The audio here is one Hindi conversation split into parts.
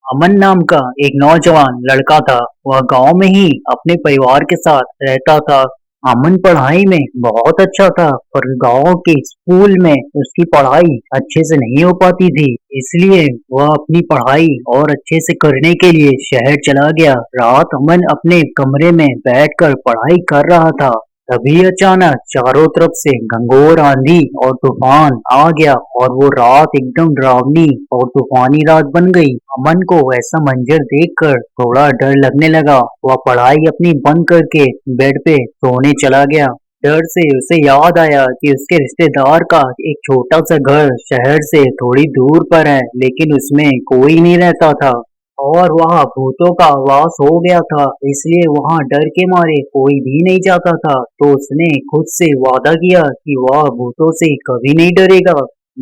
अमन नाम का एक नौजवान लड़का था। वह गांव में ही अपने परिवार के साथ रहता था। अमन पढ़ाई में बहुत अच्छा था, पर गांव के स्कूल में उसकी पढ़ाई अच्छे से नहीं हो पाती थी। इसलिए वह अपनी पढ़ाई और अच्छे से करने के लिए शहर चला गया। रात अमन अपने कमरे में बैठकर पढ़ाई कर रहा था। तभी अचानक चारों तरफ से घंघोर आंधी और तूफान आ गया और वो रात एकदम डरावनी और तूफानी रात बन गई। अमन को ऐसा मंजर देखकर थोड़ा डर लगने लगा। वह पढ़ाई अपनी बंद करके बेड पे सोने चला गया। डर से उसे याद आया कि उसके रिश्तेदार का एक छोटा सा घर शहर से थोड़ी दूर पर है, लेकिन उसमें कोई नहीं रहता था और वहाँ भूतों का वास हो गया था। इसलिए वहाँ डर के मारे कोई भी नहीं जाता था। तो उसने खुद से वादा किया कि वह भूतों से कभी नहीं डरेगा।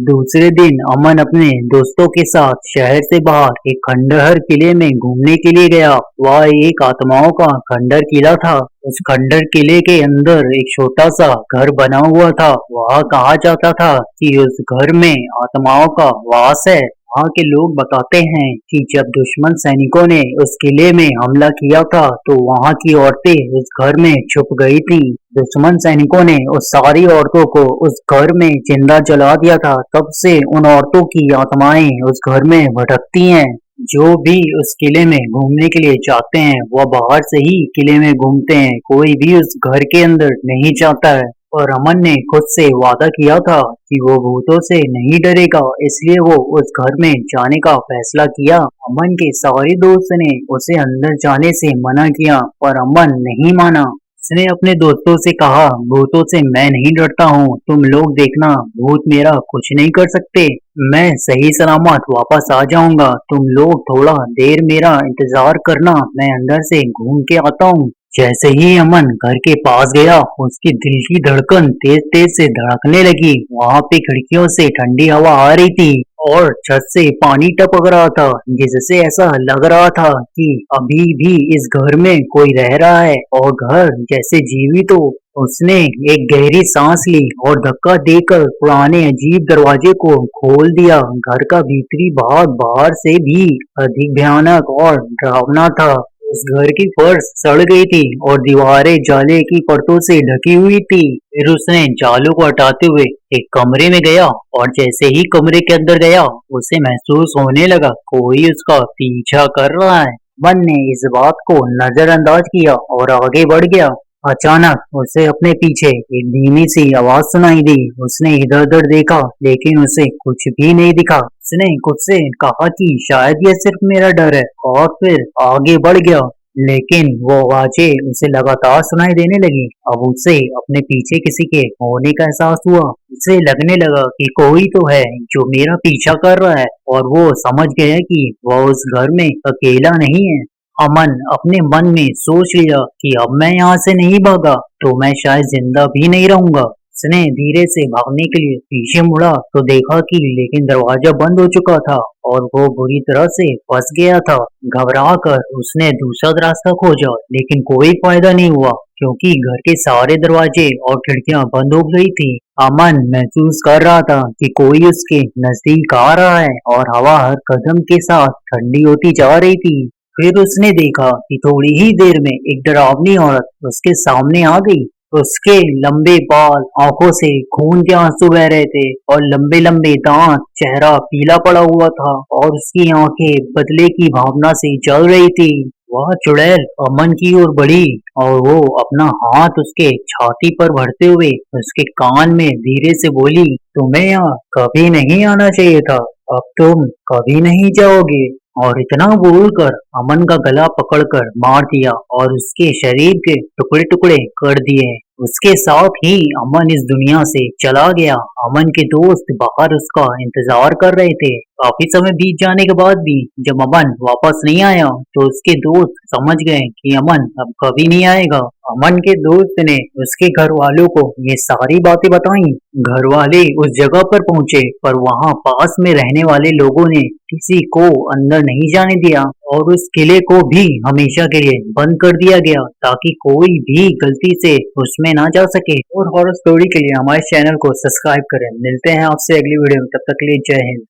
दूसरे दिन अमन अपने दोस्तों के साथ शहर से बाहर एक खंडहर किले में घूमने के लिए गया। वह एक आत्माओं का खंडहर किला था। उस खंडहर किले के अंदर एक छोटा सा घर बना हुआ था। वह कहा जाता था कि उस घर में आत्माओं का वास है। वहाँ के लोग बताते हैं कि जब दुश्मन सैनिकों ने उस किले में हमला किया था, तो वहाँ की औरतें उस घर में छुप गई थी। दुश्मन सैनिकों ने उस सारी औरतों को उस घर में जिंदा जला दिया था। तब से उन औरतों की आत्माएं उस घर में भटकती हैं। जो भी उस किले में घूमने के लिए जाते हैं, वह बाहर से ही किले में घूमते हैं। कोई भी उस घर के अंदर नहीं जाता है। और अमन ने खुद से वादा किया था कि वो भूतों से नहीं डरेगा, इसलिए वो उस घर में जाने का फैसला किया। अमन के सारे दोस्त ने उसे अंदर जाने से मना किया, पर अमन नहीं माना। उसने अपने दोस्तों से कहा, भूतों से मैं नहीं डरता हूँ, तुम लोग देखना, भूत मेरा कुछ नहीं कर सकते। मैं सही सलामत वापस आ जाऊंगा। तुम लोग थोड़ा देर मेरा इंतजार करना, मैं अंदर से घूम के आता हूँ। जैसे ही अमन घर के पास गया, उसकी दिल की धड़कन तेज तेज से धड़कने लगी। वहां पे खिड़कियों से ठंडी हवा आ रही थी और छत से पानी टपक रहा था, जिससे ऐसा लग रहा था कि अभी भी इस घर में कोई रह रहा है और घर जैसे जीवित हो। उसने एक गहरी सांस ली और धक्का देकर पुराने अजीब दरवाजे को खोल दिया। घर का भीतरी भाग बाहर से भी अधिक भयानक और डरावना था। उस घर की फर्श सड़ गई थी और दीवारें जाले की परतों से ढकी हुई थी। फिर उसने जालों को हटाते हुए एक कमरे में गया और जैसे ही कमरे के अंदर गया, उसे महसूस होने लगा कोई उसका पीछा कर रहा है। मन ने इस बात को नजरअंदाज किया और आगे बढ़ गया। अचानक उसे अपने पीछे एक धीमी सी आवाज सुनाई दी। उसने इधर उधर देखा, लेकिन उसे कुछ भी नहीं दिखा। उसने खुद से कहा कि शायद यह सिर्फ मेरा डर है और फिर आगे बढ़ गया। लेकिन वो आवाजें उसे लगातार सुनाई देने लगी। अब उसे अपने पीछे किसी के होने का एहसास हुआ। उसे लगने लगा कि कोई तो है जो मेरा पीछा कर रहा है, और वो समझ गया कि वह उस घर में अकेला नहीं है। अमन अपने मन में सोच लिया कि अब मैं यहाँ से नहीं भागा तो मैं शायद जिंदा भी नहीं रहूंगा। उसने धीरे से भागने के लिए पीछे मुड़ा तो देखा कि लेकिन दरवाजा बंद हो चुका था और वो बुरी तरह से फंस गया था। घबरा कर उसने दूसरा रास्ता खोजा, लेकिन कोई फायदा नहीं हुआ क्योंकि घर के सारे दरवाजे और खिड़कियां बंद हो गई थी। अमन महसूस कर रहा था कि कोई उसके नजदीक आ रहा है और हवा हर कदम के साथ ठंडी होती जा रही थी। फिर उसने देखा कि थोड़ी ही देर में एक डरावनी औरत उसके सामने आ गई। उसके लंबे बाल, आंखों से खून के आंसू बह रहे थे और लंबे लंबे दांत, चेहरा पीला पड़ा हुआ था और उसकी आंखें बदले की भावना से जल रही थी। वह चुड़ैल अमन की ओर बढ़ी और वो अपना हाथ उसके छाती पर भरते हुए उसके कान में धीरे से बोली, तुम्हें यहाँ कभी नहीं आना चाहिए था, अब तुम कभी नहीं जाओगे। और इतना बोलकर अमन का गला पकड़कर मार दिया और उसके शरीर के टुकड़े टुकड़े कर दिए। उसके साथ ही अमन इस दुनिया से चला गया। अमन के दोस्त बाहर उसका इंतजार कर रहे थे। काफी समय बीत जाने के बाद भी जब अमन वापस नहीं आया, तो उसके दोस्त समझ गए कि अमन अब कभी नहीं आएगा। अमन के दोस्त ने उसके घर वालों को ये सारी बातें बताई। घर वाले उस जगह पर पहुंचे, पर वहां पास में रहने वाले लोगों ने किसी को अंदर नहीं जाने दिया और उस किले को भी हमेशा के लिए बंद कर दिया गया, ताकि कोई भी गलती से उसमें ना जा सके। और हॉरर स्टोरी के लिए हमारे चैनल को सब्सक्राइब करें। मिलते हैं आपसे अगली वीडियो में, तब तक के लिए जय हिंद।